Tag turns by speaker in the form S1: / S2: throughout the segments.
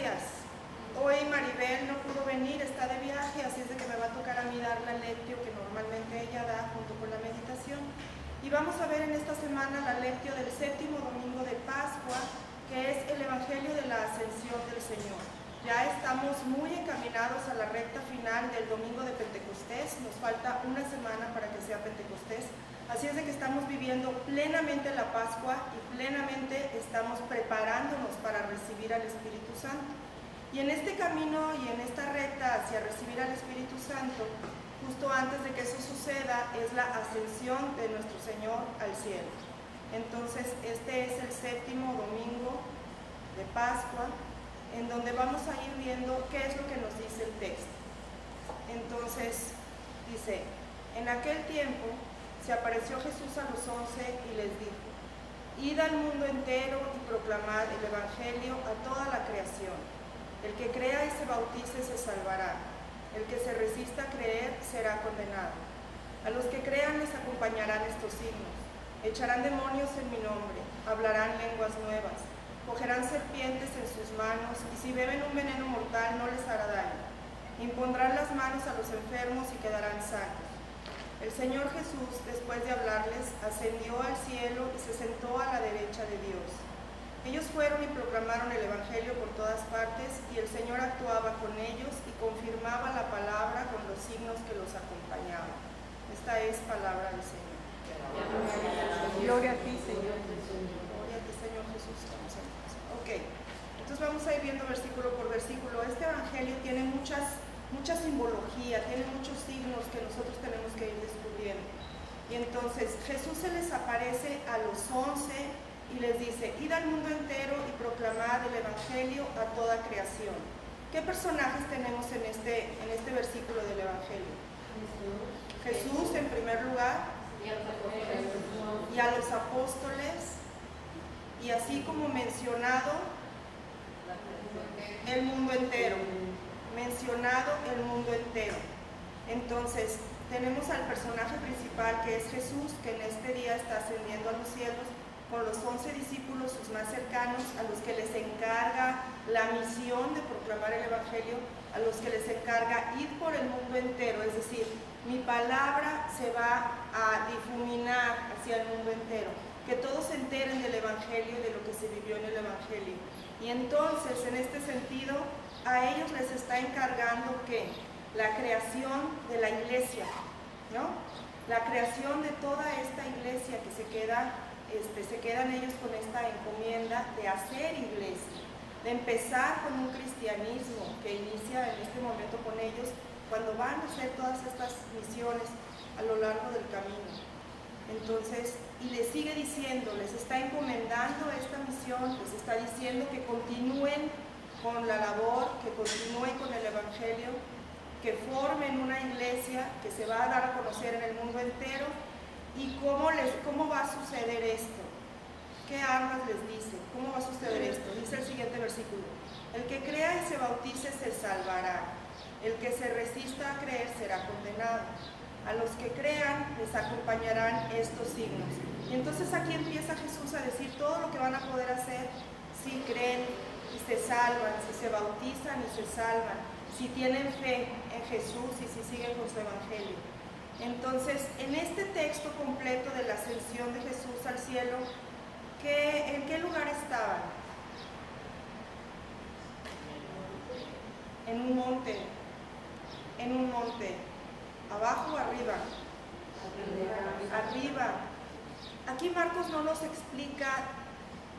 S1: días. Hoy Maribel no pudo venir, está de viaje, así es de que me va a tocar a mí dar la lectio que normalmente ella da junto con la meditación. Y vamos a ver en esta semana la lectio del séptimo domingo de Pascua, que es el Evangelio de la Ascensión del Señor. Ya estamos muy encaminados a la recta final del domingo de Pentecostés, nos falta una semana para que sea Pentecostés, así es de que estamos viviendo plenamente la Pascua y plenamente estamos preparándonos para recibir al Espíritu Santo. Y en este camino y en esta recta hacia recibir al Espíritu Santo, justo antes de que eso suceda, es la ascensión de nuestro Señor al cielo. Entonces, este es el séptimo domingo de Pascua, en donde vamos a ir viendo qué es lo que nos dice el texto. Entonces, dice, en aquel tiempo se apareció Jesús a los 11 y les dijo, id al mundo entero y proclamad el Evangelio a toda la creación. El que crea y se bautice se salvará. El que se resista a creer será condenado. A los que crean les acompañarán estos signos. Echarán demonios en mi nombre, hablarán lenguas nuevas, cogerán serpientes en sus manos y si beben un veneno mortal no les hará daño. Impondrán las manos a los enfermos y quedarán sanos. El Señor Jesús, después de hablarles, ascendió al cielo y se sentó a la derecha de Dios. Ellos fueron y proclamaron el Evangelio por todas partes y el Señor actuaba con ellos y confirmaba la palabra con los signos que los acompañaban. Esta es palabra del Señor. Gloria a ti, Señor. Gloria a ti, Señor Jesús. Ok, entonces vamos a ir viendo versículo por versículo. Este Evangelio tiene mucha simbología, tiene muchos signos que nosotros tenemos que ir descubriendo. Y entonces Jesús se les aparece a los 11 y les dice, id al mundo entero y proclamad el Evangelio a toda creación. ¿Qué personajes tenemos en este versículo del Evangelio? Jesús en primer lugar, y a los apóstoles, y así como mencionado, el mundo entero. Mencionado el mundo entero. Entonces, tenemos al personaje principal que es Jesús, que en este día está ascendiendo a los cielos, con los 11 discípulos, sus más cercanos, a los que les encarga la misión de proclamar el Evangelio, a los que les encarga ir por el mundo entero, es decir, mi palabra se va a difuminar hacia el mundo entero, que todos se enteren del Evangelio y de lo que se vivió en el Evangelio. Y entonces, en este sentido, a ellos les está encargando que la creación de la iglesia, ¿no? La creación de toda esta iglesia que se quedan ellos con esta encomienda de hacer iglesia, de empezar con un cristianismo que inicia en este momento con ellos cuando van a hacer todas estas misiones a lo largo del camino. Entonces, y les sigue diciendo, les está encomendando esta misión, les está diciendo que continúen con la labor, que continúen con el Evangelio, que formen una iglesia que se va a dar a conocer en el mundo entero. ¿Y cómo va a suceder esto? ¿Qué armas les dice? ¿Cómo va a suceder esto? Dice el siguiente versículo. El que crea y se bautice se salvará. El que se resista a creer será condenado. A los que crean les acompañarán estos signos. Y entonces aquí empieza Jesús a decir todo lo que van a poder hacer si creen y se salvan, si se bautizan y se salvan, si tienen fe en Jesús y si siguen con su Evangelio. Entonces, en este texto completo de la ascensión de Jesús al cielo, ¿en qué lugar estaban? En un monte. En un monte. ¿Abajo o arriba? Arriba. Aquí Marcos no nos explica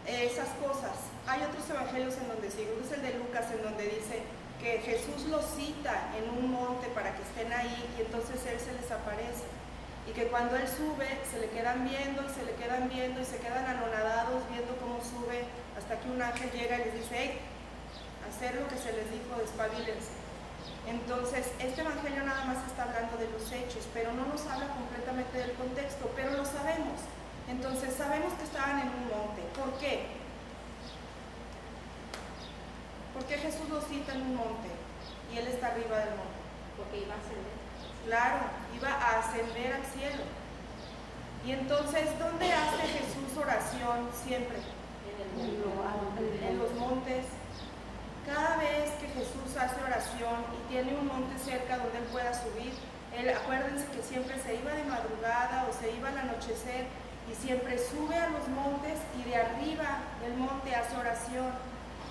S1: esas cosas. Hay otros evangelios en donde sí, uno es el de Lucas, en donde dice que Jesús los cita en un monte para que estén ahí y entonces Él se les aparece. Y que cuando Él sube, se le quedan viendo y se le quedan viendo y se quedan anonadados viendo cómo sube hasta que un ángel llega y les dice, hey, hacer lo que se les dijo, despabilense. Entonces, este evangelio nada más está hablando de los hechos, pero no nos habla completamente del contexto, pero lo sabemos. Entonces, sabemos que estaban en un monte. ¿Por qué? ¿Por qué Jesús los cita en un monte y Él está arriba del monte?
S2: Porque iba a ascender.
S1: Claro, iba a ascender al cielo. Y entonces, ¿dónde hace Jesús oración siempre?
S2: En el mundo.
S1: En los montes. Cada vez oración y tiene un monte cerca donde él pueda subir, él, acuérdense que siempre se iba de madrugada o se iba al anochecer y siempre sube a los montes y de arriba del monte hace oración.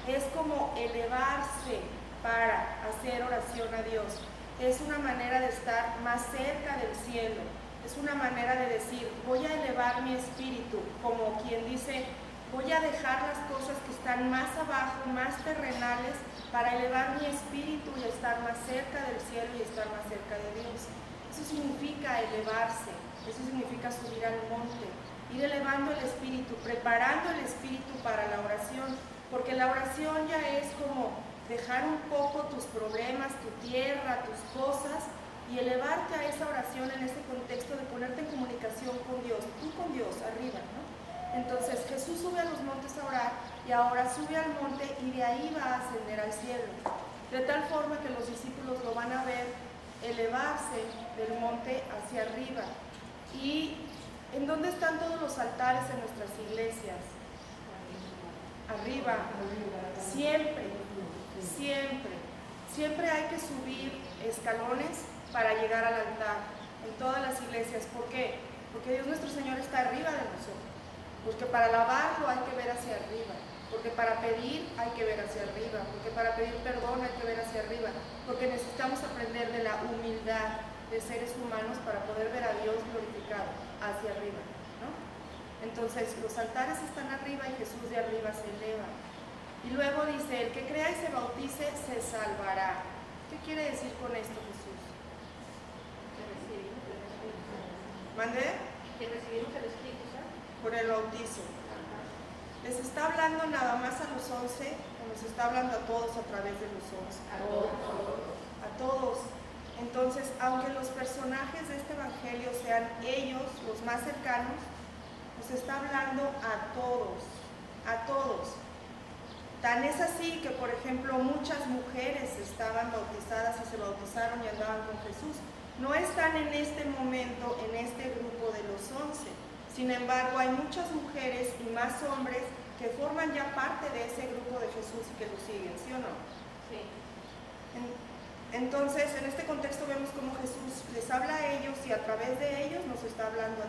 S1: Es como elevarse para hacer oración a Dios. Es una manera de estar más cerca del cielo. Es una manera de decir, voy a elevar mi espíritu, como quien dice, voy a dejar las cosas que están más abajo, más terrenales, para elevar mi espíritu y estar más cerca del cielo y estar más cerca de Dios. Eso significa elevarse, eso significa subir al monte, ir elevando el espíritu, preparando el espíritu para la oración, porque la oración ya es como dejar un poco tus problemas, tu tierra, tus cosas, y elevarte a esa oración en ese contexto de ponerte en comunicación con Dios, tú con Dios, arriba, ¿no? Entonces Jesús sube a los montes a orar y ahora sube al monte y de ahí va a ascender al cielo, de tal forma que los discípulos lo van a ver elevarse del monte hacia arriba. ¿Y en dónde están todos los altares en nuestras iglesias? Arriba, siempre, siempre, siempre hay que subir escalones para llegar al altar, en todas las iglesias. ¿Por qué? Porque Dios nuestro Señor está arriba de nosotros, porque para alabarlo hay que ver hacia arriba, porque para pedir hay que ver hacia arriba, porque para pedir perdón hay que ver hacia arriba, porque necesitamos aprender de la humildad de seres humanos para poder ver a Dios glorificado hacia arriba, ¿no? Entonces los altares están arriba y Jesús de arriba se eleva. Y luego dice, el que crea y se bautice se salvará. ¿Qué quiere decir con esto Jesús? ¿Mandé?
S2: Que recibimos el Espíritu Santo.
S1: Por el bautizo. ¿Les está hablando nada más a los 11 o nos está hablando a todos a través de los 11?
S2: A todos.
S1: A todos. Entonces, aunque los personajes de este evangelio sean ellos, los más cercanos, nos está hablando a todos, a todos. Tan es así que, por ejemplo, muchas mujeres estaban bautizadas y se bautizaron y andaban con Jesús. No están en este momento en este grupo de los 11. Sin embargo, hay muchas mujeres y más hombres que forman ya parte de ese grupo de Jesús y que lo siguen, ¿sí o no?
S2: Sí.
S1: Entonces, en este contexto vemos cómo Jesús les habla a ellos y a través de ellos nos está hablando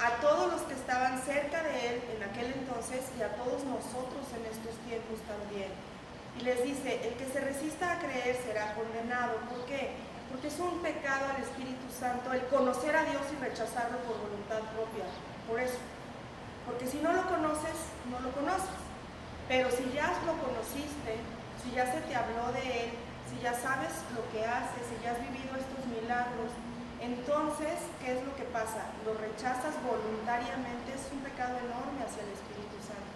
S1: a todos los que estaban cerca de Él en aquel entonces y a todos nosotros en estos tiempos también. Y les dice, el que se resista a creer será condenado. ¿Por qué? Porque es un pecado al Espíritu Santo el conocer a Dios y rechazarlo por voluntad propia. Por eso. Porque si no lo conoces, no lo conoces. Pero si ya lo conociste, si ya se te habló de Él, si ya sabes lo que hace, si ya has vivido estos milagros, entonces, ¿qué es lo que pasa? Lo rechazas voluntariamente, es un pecado enorme hacia el Espíritu Santo.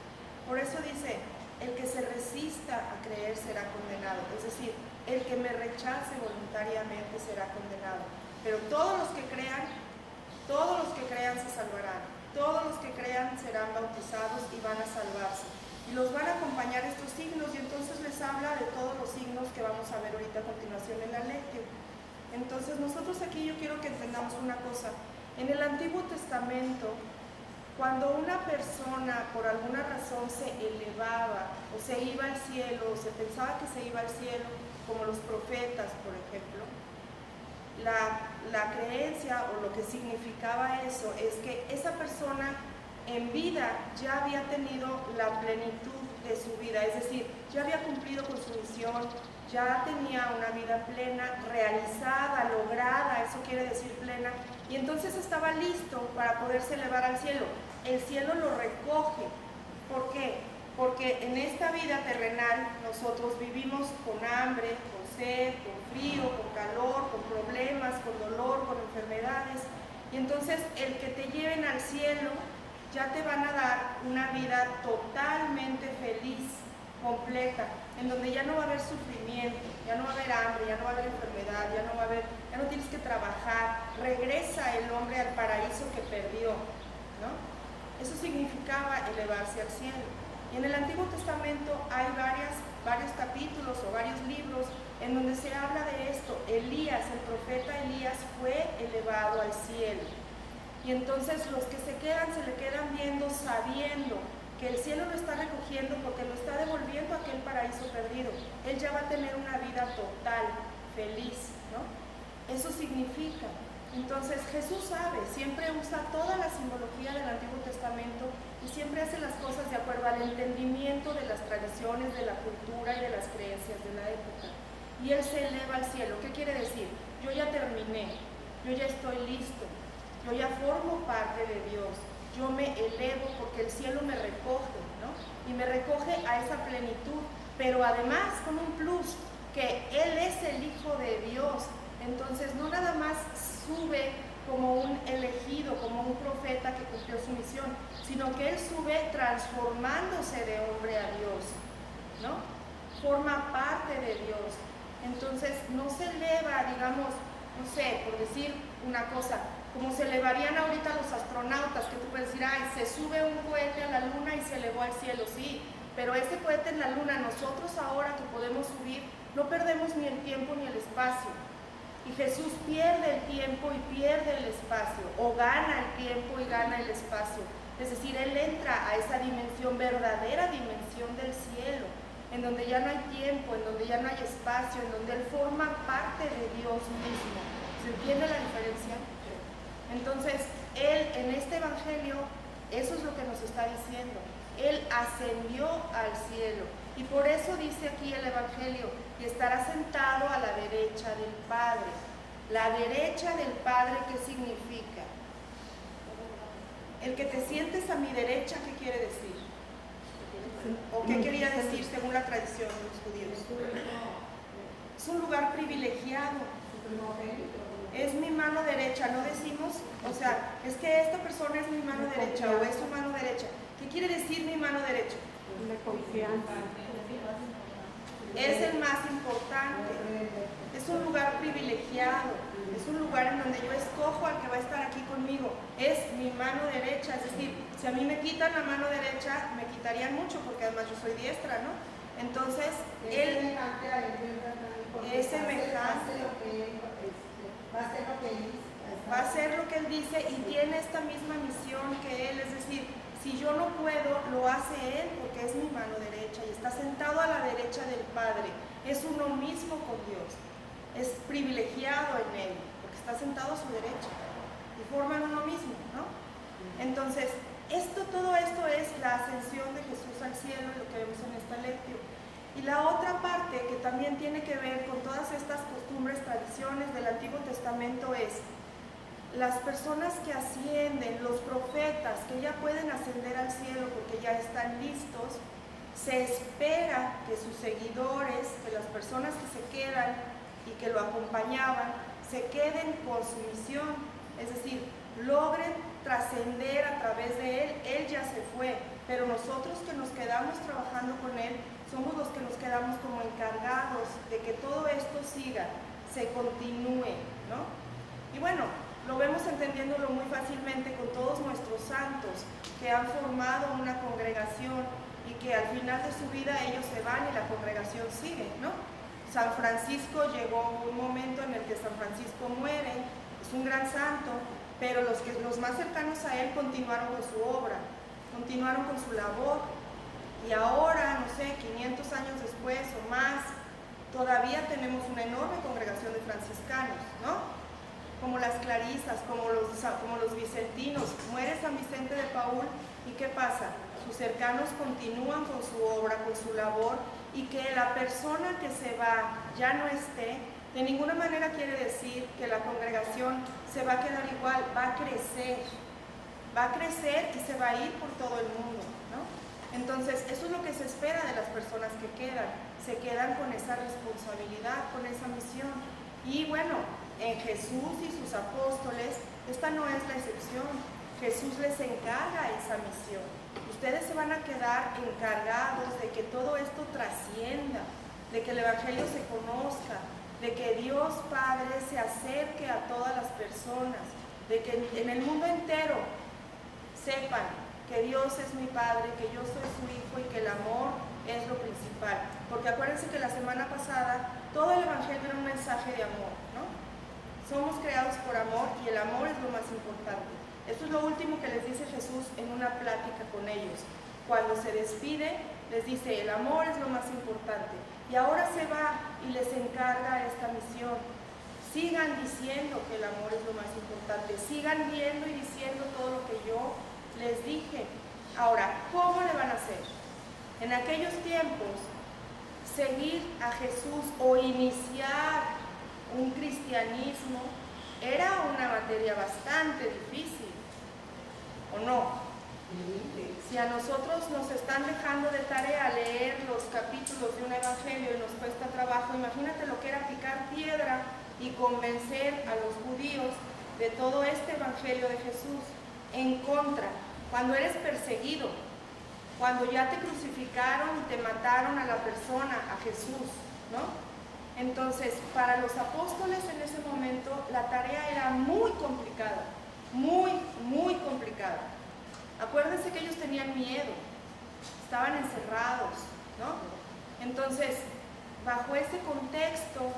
S1: Por eso dice, el que se resista a creer será condenado. Es decir, el que me rechace voluntariamente será condenado. Pero todos los que crean se salvarán. Todos los que crean serán bautizados y van a salvarse. Y los van a acompañar estos signos, y entonces les habla de todos los signos que vamos a ver ahorita a continuación en la lección. Entonces nosotros aquí yo quiero que entendamos una cosa. En el Antiguo Testamento, cuando una persona por alguna razón se elevaba o se iba al cielo, o se pensaba que se iba al cielo, como los profetas, por ejemplo, la creencia o lo que significaba eso es que esa persona en vida ya había tenido la plenitud de su vida, es decir, ya había cumplido con su misión, ya tenía una vida plena, realizada, lograda, eso quiere decir plena, y entonces estaba listo para poderse elevar al cielo. El cielo lo recoge. ¿Por qué? Porque en esta vida terrenal nosotros vivimos con hambre, con sed, con frío, con calor, con problemas, con dolor, con enfermedades, y entonces el que te lleven al cielo ya te van a dar una vida totalmente feliz, completa, en donde ya no va a haber sufrimiento, ya no va a haber hambre, ya no va a haber enfermedad, ya no tienes que trabajar, regresa el hombre al paraíso que perdió, ¿no? Eso significaba elevarse al cielo. Y en el Antiguo Testamento hay varios capítulos o varios libros en donde se habla de esto. Elías, el profeta Elías, fue elevado al cielo. Y entonces los que se le quedan viendo, sabiendo que el cielo lo está recogiendo porque lo está devolviendo a aquel paraíso perdido. él ya va a tener una vida total, feliz, ¿no? Eso significa. Entonces Jesús sabe, siempre usa toda la simbología del Antiguo Testamento y siempre hace las cosas de acuerdo al entendimiento de las tradiciones, de la cultura y de las creencias de la época. Y él se eleva al cielo. ¿Qué quiere decir? Yo ya terminé, yo ya estoy listo, yo ya formo parte de Dios, yo me elevo porque el cielo me recoge, ¿no? Y me recoge a esa plenitud, pero además con un plus, que Él es el Hijo de Dios. Entonces no nada más sube como un elegido, como un profeta que cumplió su misión, sino que Él sube transformándose de hombre a Dios, ¿no? Forma parte de Dios. Entonces no se eleva, digamos, no sé, por decir una cosa, como se elevarían ahorita los astronautas, que tú puedes decir, ay, se sube un cohete a la luna y se elevó al cielo, sí, pero ese cohete en la luna, nosotros ahora que podemos subir, no perdemos ni el tiempo ni el espacio. Y Jesús pierde el tiempo y pierde el espacio, o gana el tiempo y gana el espacio. Es decir, Él entra a esa dimensión, verdadera dimensión del cielo, en donde ya no hay tiempo, en donde ya no hay espacio, en donde Él forma parte de Dios mismo. ¿Se entiende la diferencia? Entonces, Él en este Evangelio, eso es lo que nos está diciendo. Él ascendió al cielo. Y por eso dice aquí el Evangelio, y estará sentado a la derecha del Padre. La derecha del Padre, ¿qué significa? El que te sientes a mi derecha, ¿qué quiere decir? ¿O qué quería decir según la tradición de los judíos? Es un lugar privilegiado. Es mi mano derecha, no decimos, o sea, es que esta persona es mi mano derecha o es su mano derecha. ¿Qué quiere decir mi mano derecha?
S3: De confianza.
S1: Es el más importante. Es un lugar privilegiado. Es un lugar en donde yo escojo al que va a estar aquí conmigo. Es mi mano derecha. Es decir, si a mí me quitan la mano derecha, me quitarían mucho, porque además yo soy diestra, ¿no? Entonces, él es semejante. Va a hacer lo que Él dice y tiene esta misma misión que Él. Es decir, si yo no puedo, lo hace Él porque es mi mano derecha y está sentado a la derecha del Padre. Es uno mismo con Dios. Es privilegiado en Él porque está sentado a su derecha y forman uno mismo, ¿no? Entonces, todo esto es la ascensión de Jesús al cielo, lo que vemos en esta lección. Y la otra parte que también tiene que ver con todas estas costumbres, tradiciones del Antiguo Testamento es las personas que ascienden, los profetas que ya pueden ascender al cielo porque ya están listos. Se espera que sus seguidores, que las personas que se quedan y que lo acompañaban, se queden con su misión, es decir, logren trascender a través de Él. Él ya se fue, pero nosotros que nos quedamos trabajando con Él, somos los que nos quedamos como encargados de que todo esto siga, se continúe, ¿no? Y bueno, lo vemos entendiéndolo muy fácilmente con todos nuestros santos que han formado una congregación y que al final de su vida ellos se van y la congregación sigue, ¿no? San Francisco llegó un momento en el que San Francisco muere, es un gran santo, pero los más cercanos a él continuaron con su obra, continuaron con su labor. Y ahora, no sé, 500 años después o más, todavía tenemos una enorme congregación de franciscanos, ¿no? Como las clarisas, como los vicentinos. Muere San Vicente de Paúl y ¿qué pasa? Sus cercanos continúan con su obra, con su labor, y que la persona que se va ya no esté, de ninguna manera quiere decir que la congregación se va a quedar igual, va a crecer y se va a ir por todo el mundo, ¿no? Entonces, eso es lo que se espera de las personas que quedan. Se quedan con esa responsabilidad, con esa misión. Y bueno, en Jesús y sus apóstoles, esta no es la excepción. Jesús les encarga esa misión. Ustedes se van a quedar encargados de que todo esto trascienda, de que el Evangelio se conozca, de que Dios Padre se acerque a todas las personas, de que en el mundo entero sepan que Dios es mi Padre, que yo soy su Hijo y que el amor es lo principal. Porque acuérdense que la semana pasada todo el Evangelio era un mensaje de amor, ¿no? Somos creados por amor y el amor es lo más importante. Esto es lo último que les dice Jesús en una plática con ellos. Cuando se despide, les dice, el amor es lo más importante. Y ahora se va y les encarga esta misión. Sigan diciendo que el amor es lo más importante. Sigan viendo y diciendo todo lo que yo les dije. Ahora, ¿cómo le van a hacer? En aquellos tiempos, seguir a Jesús o iniciar un cristianismo era una materia bastante difícil, ¿o no? Si a nosotros nos están dejando de tarea leer los capítulos de un evangelio y nos cuesta trabajo, imagínate lo que era picar piedra y convencer a los judíos de todo este evangelio de Jesús en contra, cuando eres perseguido, cuando ya te crucificaron y te mataron a la persona, a Jesús, ¿no? Entonces, para los apóstoles en ese momento la tarea era muy complicada, muy complicada. Acuérdense que ellos tenían miedo, estaban encerrados, ¿no? Entonces, bajo ese contexto,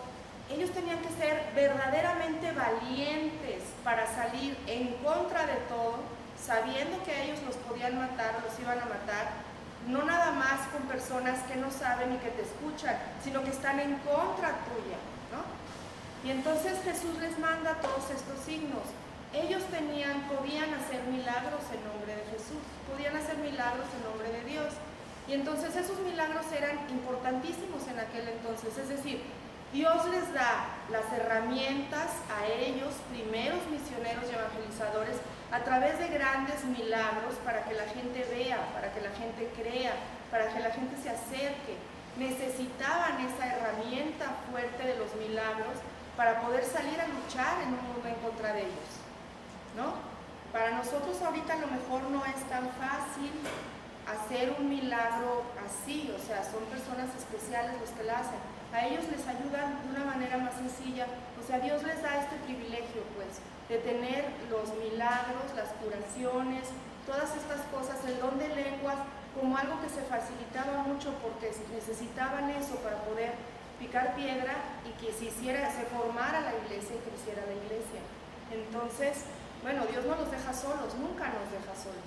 S1: ellos tenían que ser verdaderamente valientes para salir en contra de todo, sabiendo que ellos los podían matar, los iban a matar, no nada más con personas que no saben y que te escuchan, sino que están en contra tuya, ¿no? Y entonces Jesús les manda todos estos signos. Ellos podían hacer milagros en nombre de Jesús, podían hacer milagros en nombre de Dios. Y entonces esos milagros eran importantísimos en aquel entonces, es decir, Dios les da las herramientas a ellos, primeros misioneros y evangelizadores, a través de grandes milagros para que la gente vea, para que la gente crea, para que la gente se acerque. Necesitaban esa herramienta fuerte de los milagros para poder salir a luchar en un mundo en contra de ellos, ¿no? Para nosotros ahorita a lo mejor no es tan fácil hacer un milagro así, o sea, son personas especiales los que la hacen. A ellos les ayudan de una manera más sencilla, o sea, Dios les da este privilegio, pues, de tener los milagros, las curaciones, todas estas cosas, el don de lenguas, como algo que se facilitaba mucho porque necesitaban eso para poder picar piedra y que se formara la iglesia y creciera la iglesia. Entonces, bueno, Dios no los deja solos, nunca nos deja solos.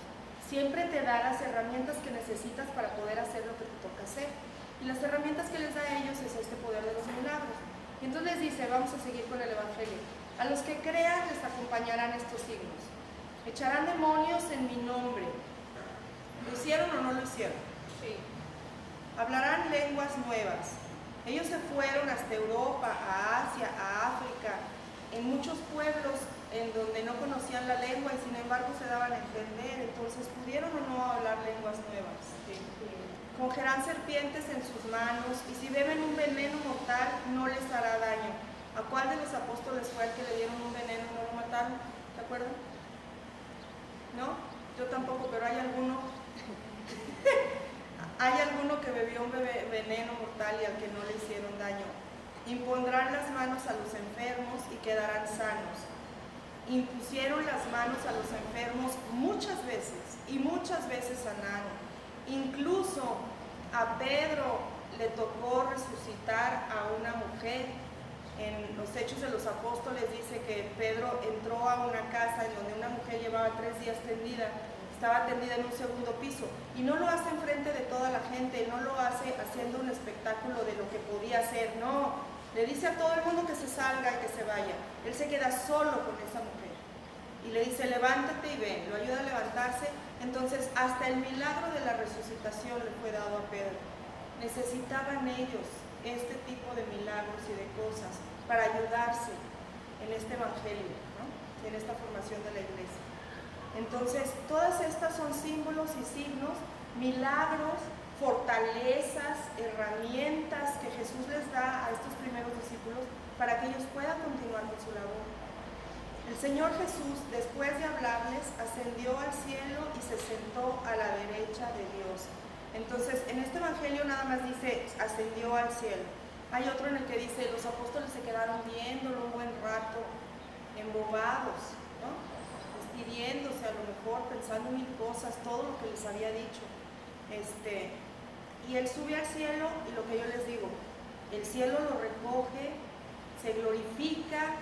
S1: Siempre te da las herramientas que necesitas para poder hacer lo que te toca hacer. Y las herramientas que les da a ellos es este poder de los milagros. Y entonces les dice, vamos a seguir con el evangelio. A los que crean les acompañarán estos signos. Echarán demonios en mi nombre. ¿Lo hicieron o no lo hicieron?
S2: Sí.
S1: Hablarán lenguas nuevas. Ellos se fueron hasta Europa, a Asia, a África, en muchos pueblos en donde no conocían la lengua y sin embargo se daban a entender. Entonces, ¿pudieron o no hablar lenguas nuevas?
S2: Sí.
S1: Cogerán serpientes en sus manos y si beben un veneno mortal no les hará daño. ¿A cuál de los apóstoles fue el que le dieron un veneno y no lo mataron? ¿Se acuerdan? ¿No? Yo tampoco, pero hay alguno hay alguno que bebió un veneno mortal y al que no le hicieron daño. Impondrán las manos a los enfermos y quedarán sanos. Impusieron las manos a los enfermos muchas veces y muchas veces sanaron. Incluso a Pedro le tocó resucitar a una mujer. En los Hechos de los Apóstoles dice que Pedro entró a una casa en donde una mujer llevaba 3 días tendida, estaba tendida en un segundo piso, y no lo hace enfrente de toda la gente, no lo hace haciendo un espectáculo de lo que podía hacer, no, le dice a todo el mundo que se salga y que se vaya. Él se queda solo con esa mujer y le dice, levántate y ven, lo ayuda a levantarse. Entonces hasta el milagro de la resucitación le fue dado a Pedro. Necesitaban ellos este tipo de milagros y de cosas para ayudarse en este evangelio, ¿no? En esta formación de la iglesia. Entonces, todas estas son símbolos y signos, milagros, fortalezas, herramientas que Jesús les da a estos primeros discípulos para que ellos puedan continuar con su labor. El Señor Jesús, después de hablarles, ascendió al cielo y se sentó a la derecha de Dios. Entonces, en este evangelio nada más dice, ascendió al cielo. Hay otro en el que dice, los apóstoles se quedaron viéndolo un buen rato, embobados, ¿no? Despidiéndose a lo mejor, pensando mil cosas, todo lo que les había dicho. Y él sube al cielo y lo que yo les digo, el cielo lo recoge, se glorifica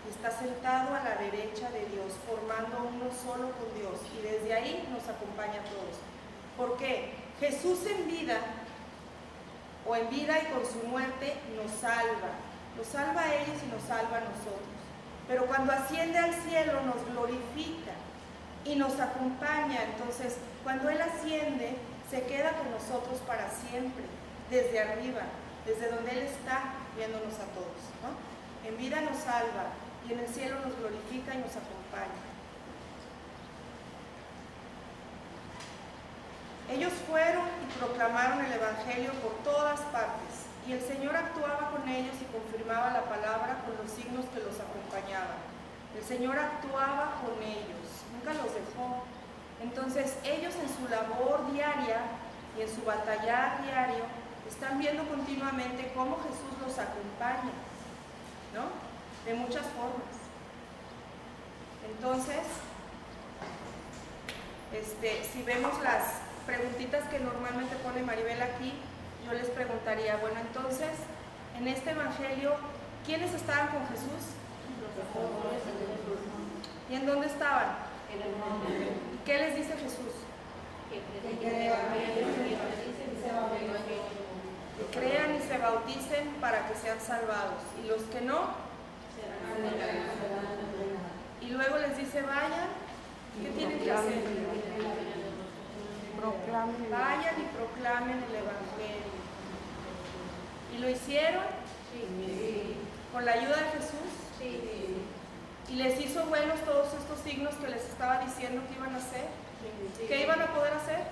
S1: y está sentado a la derecha de Dios, formando uno solo con Dios. Y desde ahí nos acompaña a todos. ¿Por qué? Jesús en vida o en vida y con su muerte nos salva. Nos salva a ellos y nos salva a nosotros. Pero cuando asciende al cielo nos glorifica y nos acompaña. Entonces, cuando Él asciende, se queda con nosotros para siempre, desde arriba, desde donde Él está, viéndonos a todos, ¿no? En vida nos salva y en el cielo nos glorifica y nos acompaña. Ellos fueron y proclamaron el Evangelio por todas partes, y el Señor actuaba con ellos y confirmaba la palabra con los signos que los acompañaban. El Señor actuaba con ellos, nunca los dejó. Entonces ellos en su labor diaria y en su batallar diario están viendo continuamente cómo Jesús los acompaña, ¿no? De muchas formas. Entonces, si vemos las preguntitas que normalmente pone Maribel aquí, yo les preguntaría, bueno, entonces, en este evangelio, ¿quiénes estaban con Jesús? ¿Y en dónde estaban? ¿Qué les dice Jesús? Que crean y se bauticen para que sean salvados, y los que no, y luego les dice, vayan, ¿qué tienen que hacer? Vayan y proclamen el Evangelio. ¿Y lo hicieron? Sí. ¿Con la ayuda de Jesús? Sí. ¿Y les hizo buenos todos estos signos que les estaba diciendo que iban a hacer? Sí. ¿Qué iban a poder hacer?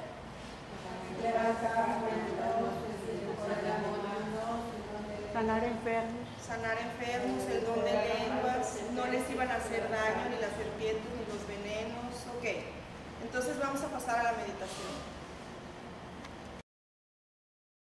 S3: Sanar enfermos.
S1: Sanar enfermos, el don de lenguas, no les iban a hacer daño ni las serpientes ni los venenos. Ok, entonces vamos a pasar a la meditación.